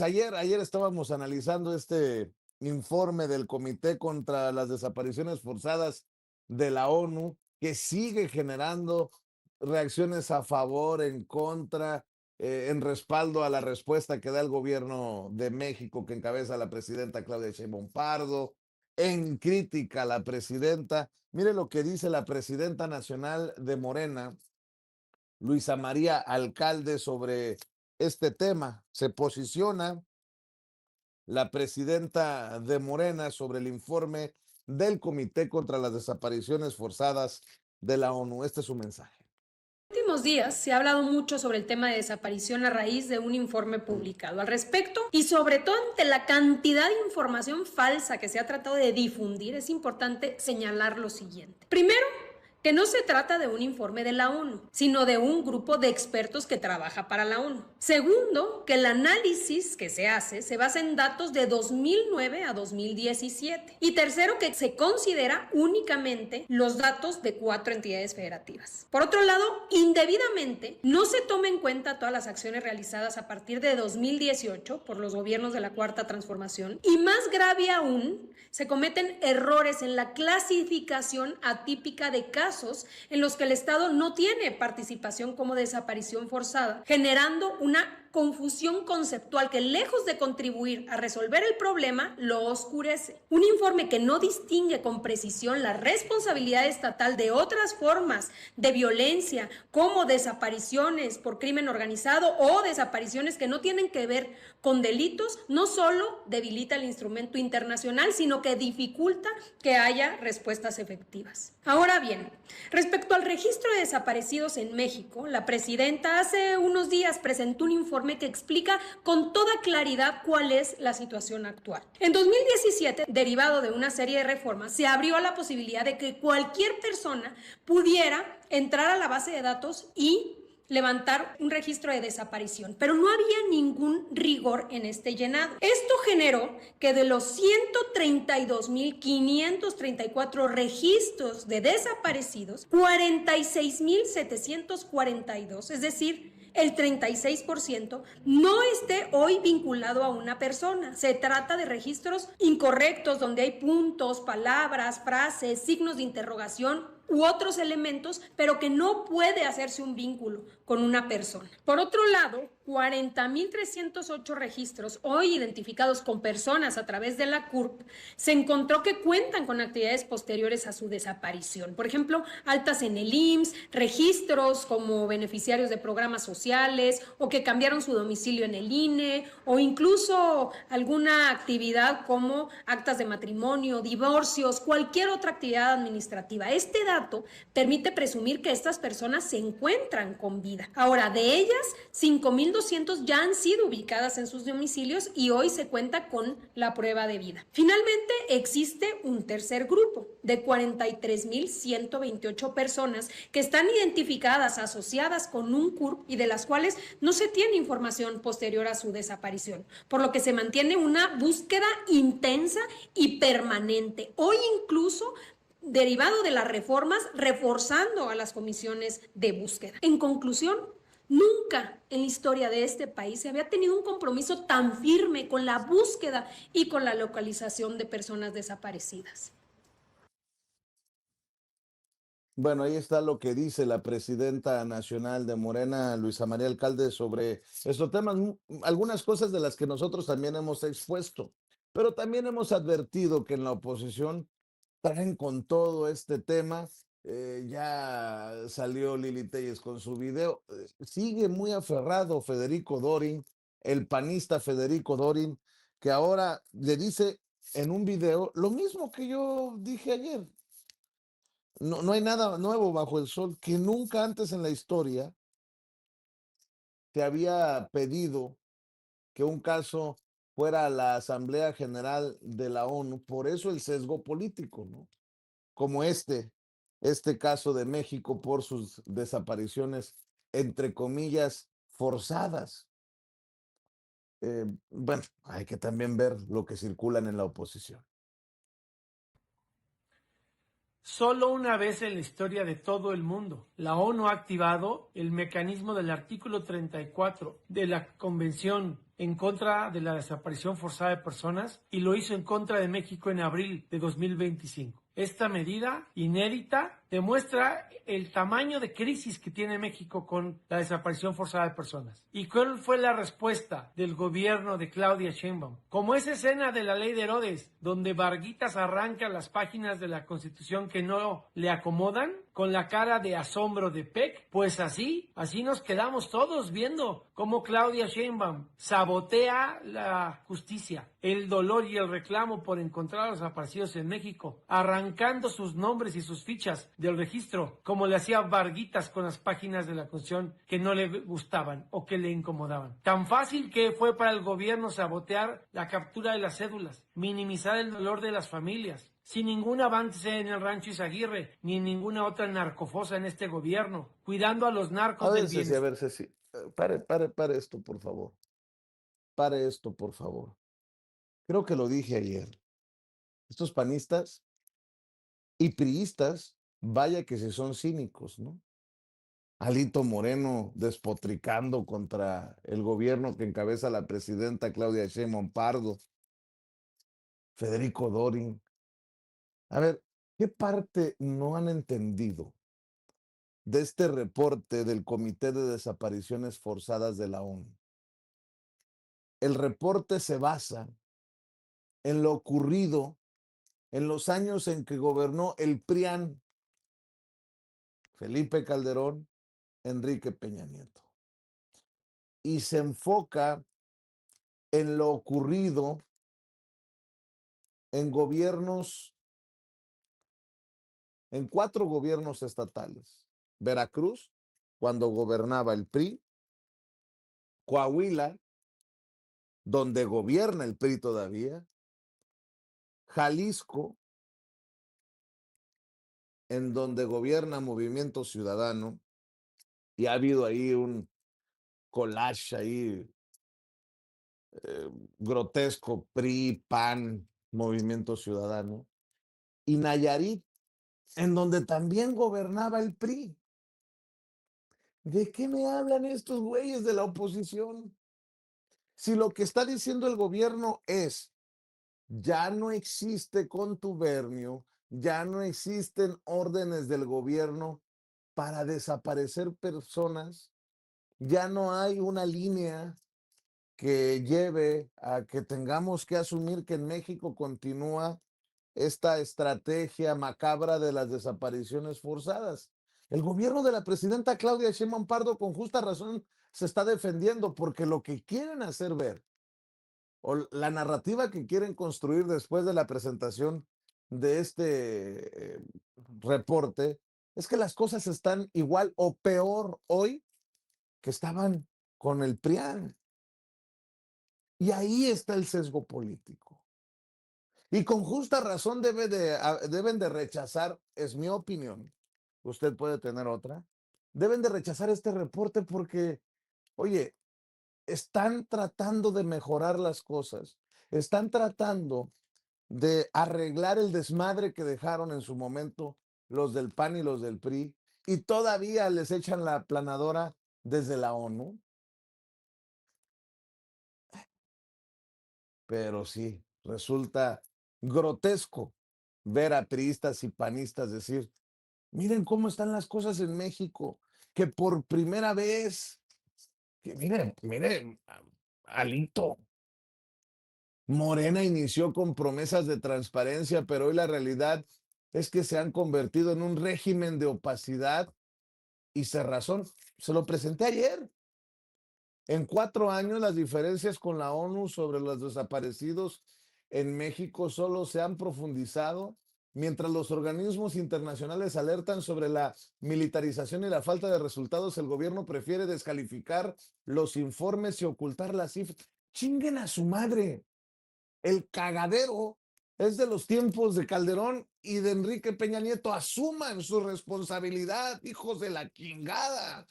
Ayer estábamos analizando este informe del Comité contra las Desapariciones Forzadas de la ONU, que sigue generando reacciones a favor, en contra, en respaldo a la respuesta que da el gobierno de México, que encabeza la presidenta Claudia Sheinbaum Pardo, en crítica a la presidenta. Mire lo que dice la presidenta nacional de Morena, Luisa María Alcalde, sobre este tema. Se posiciona la presidenta de Morena sobre el informe del Comité contra las Desapariciones Forzadas de la ONU. Este es su mensaje. En los últimos días se ha hablado mucho sobre el tema de desaparición a raíz de un informe publicado al respecto y sobre todo ante la cantidad de información falsa que se ha tratado de difundir, es importante señalar lo siguiente. Primero, que no se trata de un informe de la ONU, sino de un grupo de expertos que trabaja para la ONU. Segundo, que el análisis que se hace se basa en datos de 2009 a 2017. Y tercero, que se considera únicamente los datos de 4 entidades federativas. Por otro lado, indebidamente no se toma en cuenta todas las acciones realizadas a partir de 2018 por los gobiernos de la Cuarta Transformación y, más grave aún, se cometen errores en la clasificación atípica de casos en los que el Estado no tiene participación como desaparición forzada, generando una confusión conceptual que, lejos de contribuir a resolver el problema, lo oscurece. Un informe que no distingue con precisión la responsabilidad estatal de otras formas de violencia, como desapariciones por crimen organizado o desapariciones que no tienen que ver con delitos, no solo debilita el instrumento internacional, sino que dificulta que haya respuestas efectivas. Ahora bien, respecto al registro de desaparecidos en México, la presidenta hace unos días presentó un informe que explica con toda claridad cuál es la situación actual. En 2017, derivado de una serie de reformas, se abrió la posibilidad de que cualquier persona pudiera entrar a la base de datos y levantar un registro de desaparición, pero no había ningún rigor en este llenado. Esto generó que de los 132.534 registros de desaparecidos, 46.742, es decir, el 36%, no esté hoy vinculado a una persona. Se trata de registros incorrectos donde hay puntos, palabras, frases, signos de interrogación u otros elementos, pero que no puede hacerse un vínculo con una persona. Por otro lado, 40.308 registros hoy identificados con personas a través de la CURP se encontró que cuentan con actividades posteriores a su desaparición. Por ejemplo, altas en el IMSS, registros como beneficiarios de programas sociales o que cambiaron su domicilio en el INE o incluso alguna actividad como actas de matrimonio, divorcios, cualquier otra actividad administrativa. Este dato permite presumir que estas personas se encuentran con vida. Ahora, de ellas, 5.200 ya han sido ubicadas en sus domicilios y hoy se cuenta con la prueba de vida. Finalmente, existe un tercer grupo de 43.128 personas que están identificadas, asociadas con un CURP y de las cuales no se tiene información posterior a su desaparición, por lo que se mantiene una búsqueda intensa y permanente. Hoy incluso derivado de las reformas, reforzando a las comisiones de búsqueda. En conclusión, nunca en la historia de este país se había tenido un compromiso tan firme con la búsqueda y con la localización de personas desaparecidas. Bueno, ahí está lo que dice la presidenta nacional de Morena, Luisa María Alcalde, sobre estos temas, algunas cosas de las que nosotros también hemos expuesto, pero también hemos advertido que en la oposición traen con todo este tema. Ya salió Lili Telles con su video. Sigue muy aferrado Federico Dorin, el panista Federico Dorin, que ahora le dice en un video lo mismo que yo dije ayer. No, no hay nada nuevo bajo el sol, que nunca antes en la historia se había pedido que un caso fuera a la Asamblea General de la ONU. Por eso el sesgo político, ¿no? Como este caso de México por sus desapariciones, entre comillas, forzadas. Bueno, hay que también ver lo que circulan en la oposición. Solo una vez en la historia de todo el mundo, la ONU ha activado el mecanismo del artículo 34 de la Convención en contra de la desaparición forzada de personas y lo hizo en contra de México en abril de 2025. Esta medida inédita demuestra el tamaño de crisis que tiene México con la desaparición forzada de personas. ¿Y cuál fue la respuesta del gobierno de Claudia Sheinbaum? Como esa escena de la ley de Herodes, donde Varguitas arranca las páginas de la Constitución que no le acomodan, con la cara de asombro de Peck, pues así nos quedamos todos viendo cómo Claudia Sheinbaum sabotea la justicia, el dolor y el reclamo por encontrar a los desaparecidos en México, arrancando sus nombres y sus fichas del registro, como le hacía Varguitas con las páginas de la Constitución que no le gustaban o que le incomodaban. Tan fácil que fue para el gobierno sabotear la captura de las cédulas, minimizar el dolor de las familias, sin ningún avance en el Rancho Izaguirre, ni en ninguna otra narcofosa en este gobierno, cuidando a los A narcos del ver, Ceci, a bienestar. ver, Ceci, pare esto, por favor. Pare esto, por favor. Creo que lo dije ayer. Estos panistas y priistas, vaya que si son cínicos, ¿no? Alito Moreno despotricando contra el gobierno que encabeza la presidenta Claudia Sheinbaum Pardo, Federico Dorin. A ver, ¿qué parte no han entendido de este reporte del Comité de Desapariciones Forzadas de la ONU? El reporte se basa en lo ocurrido en los años en que gobernó el PRIAN, Felipe Calderón, Enrique Peña Nieto, y se enfoca en lo ocurrido en gobiernos, en 4 gobiernos estatales. Veracruz, cuando gobernaba el PRI, Coahuila, donde gobierna el PRI todavía, Jalisco, en donde gobierna Movimiento Ciudadano, y ha habido ahí un collage ahí grotesco, PRI, PAN, Movimiento Ciudadano, y Nayarit, en donde también gobernaba el PRI. ¿De qué me hablan estos güeyes de la oposición? Si lo que está diciendo el gobierno es, ya no existe contubernio, ya no existen órdenes del gobierno para desaparecer personas, ya no hay una línea que lleve a que tengamos que asumir que en México continúa esta estrategia macabra de las desapariciones forzadas. El gobierno de la presidenta Claudia Sheinbaum Pardo con justa razón se está defendiendo porque lo que quieren hacer ver o la narrativa que quieren construir después de la presentación de este reporte es que las cosas están igual o peor hoy que estaban con el PRIAN. Y ahí está el sesgo político. Y con justa razón deben de rechazar, es mi opinión, usted puede tener otra, deben de rechazar este reporte porque, oye, están tratando de mejorar las cosas, están tratando de arreglar el desmadre que dejaron en su momento los del PAN y los del PRI, y todavía les echan la aplanadora desde la ONU. Pero sí, resulta grotesco ver a priistas y panistas decir, miren cómo están las cosas en México, que por primera vez, que miren, Alito, Morena inició con promesas de transparencia, pero hoy la realidad es que se han convertido en un régimen de opacidad y cerrazón. Se lo presenté ayer. En 4 años, las diferencias con la ONU sobre los desaparecidos en México solo se han profundizado, mientras los organismos internacionales alertan sobre la militarización y la falta de resultados. El gobierno prefiere descalificar los informes y ocultar las cifras. Chinguen a su madre. El cagadero es de los tiempos de Calderón y de Enrique Peña Nieto. Asuman su responsabilidad, hijos de la chingada.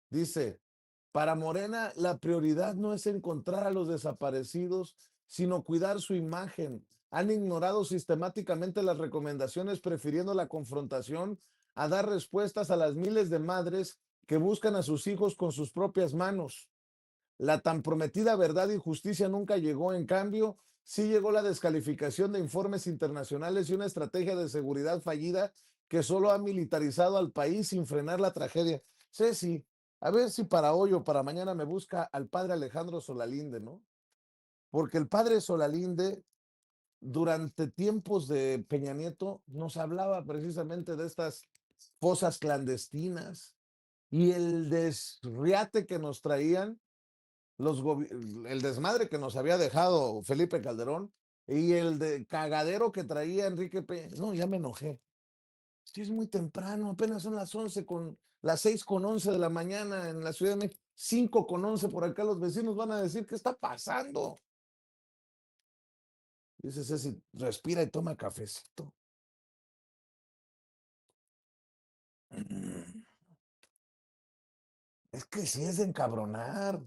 Dice, para Morena, la prioridad no es encontrar a los desaparecidos, sino cuidar su imagen. han ignorado sistemáticamente las recomendaciones, prefiriendo la confrontación a dar respuestas a las miles de madres que buscan a sus hijos con sus propias manos. La tan prometida verdad y justicia nunca llegó, en cambio, sí llegó la descalificación de informes internacionales y una estrategia de seguridad fallida que solo ha militarizado al país sin frenar la tragedia. Ceci, a ver si para hoy o para mañana me busca al padre Alejandro Solalinde, ¿no? Porque el padre Solalinde, durante tiempos de Peña Nieto, nos hablaba precisamente de estas fosas clandestinas y el desriate que nos traían el desmadre que nos había dejado Felipe Calderón y el de cagadero que traía Enrique Peña. No, ya me enojé. Sí, es muy temprano, apenas son las 6:11 de la mañana en la Ciudad de México, 5:11 por acá, los vecinos van a decir, ¿qué está pasando? Dice Ceci, respira y toma cafecito. Es que sí es de encabronar,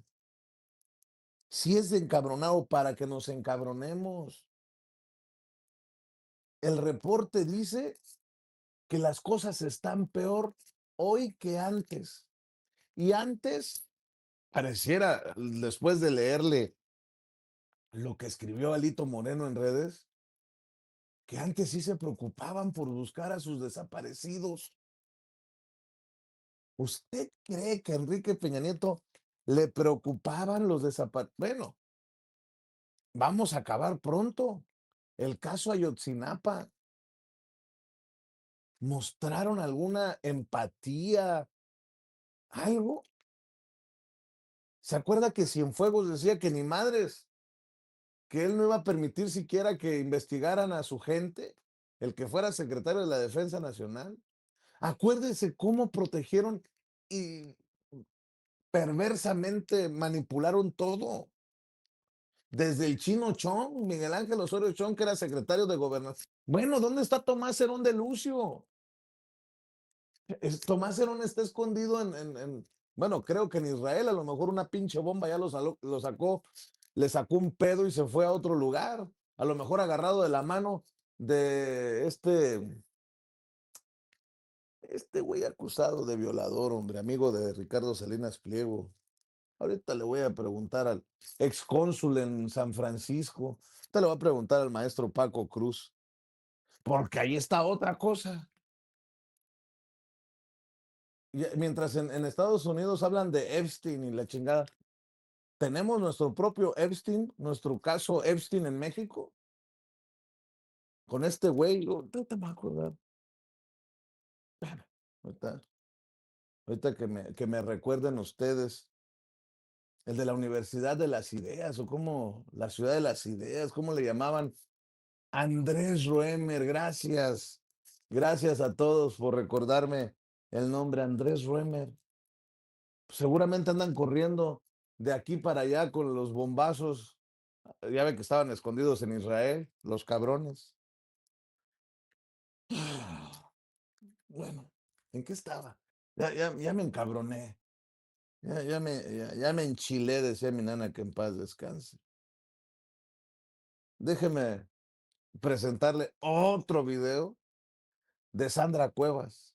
sí es de encabronado para que nos encabronemos. El reporte dice que las cosas están peor hoy que antes. Y antes, pareciera, después de leerle lo que escribió Alito Moreno en redes, que antes sí se preocupaban por buscar a sus desaparecidos. ¿Usted cree que a Enrique Peña Nieto le preocupaban los desaparecidos? Bueno, vamos a acabar pronto. El caso Ayotzinapa. ¿Mostraron alguna empatía? ¿Algo? ¿Se acuerda que Cienfuegos decía que ni madres, que él no iba a permitir siquiera que investigaran a su gente, el que fuera secretario de la Defensa Nacional? Acuérdese cómo protegieron y perversamente manipularon todo. Desde el Chino Chong, Miguel Ángel Osorio Chong, que era secretario de Gobernación. Bueno, ¿dónde está Tomás Herón de Lucio? Tomás Herón está escondido bueno, creo que en Israel, a lo mejor una pinche bomba ya lo sacó, le sacó un pedo y se fue a otro lugar. A lo mejor agarrado de la mano de este güey acusado de violador, hombre, amigo de Ricardo Salinas Pliego. Ahorita le voy a preguntar al excónsul en San Francisco. Ahorita le voy a preguntar al maestro Paco Cruz, porque ahí está otra cosa. Mientras en Estados Unidos hablan de Epstein y la chingada, tenemos nuestro propio Epstein, nuestro caso Epstein en México, con este güey, no te vas a acordar. Ahorita, ahorita que me recuerden ustedes, el de la Universidad de las Ideas, o como la Ciudad de las Ideas, ¿cómo le llamaban? Andrés Roemer, gracias. Gracias a todos por recordarme el nombre Andrés Roemer. Seguramente andan corriendo de aquí para allá con los bombazos. Ya ve que estaban escondidos en Israel, los cabrones. Bueno, ¿en qué estaba? Ya me encabroné. Ya me enchilé, decía mi nana, que en paz descanse. Déjeme presentarle otro video de Sandra Cuevas.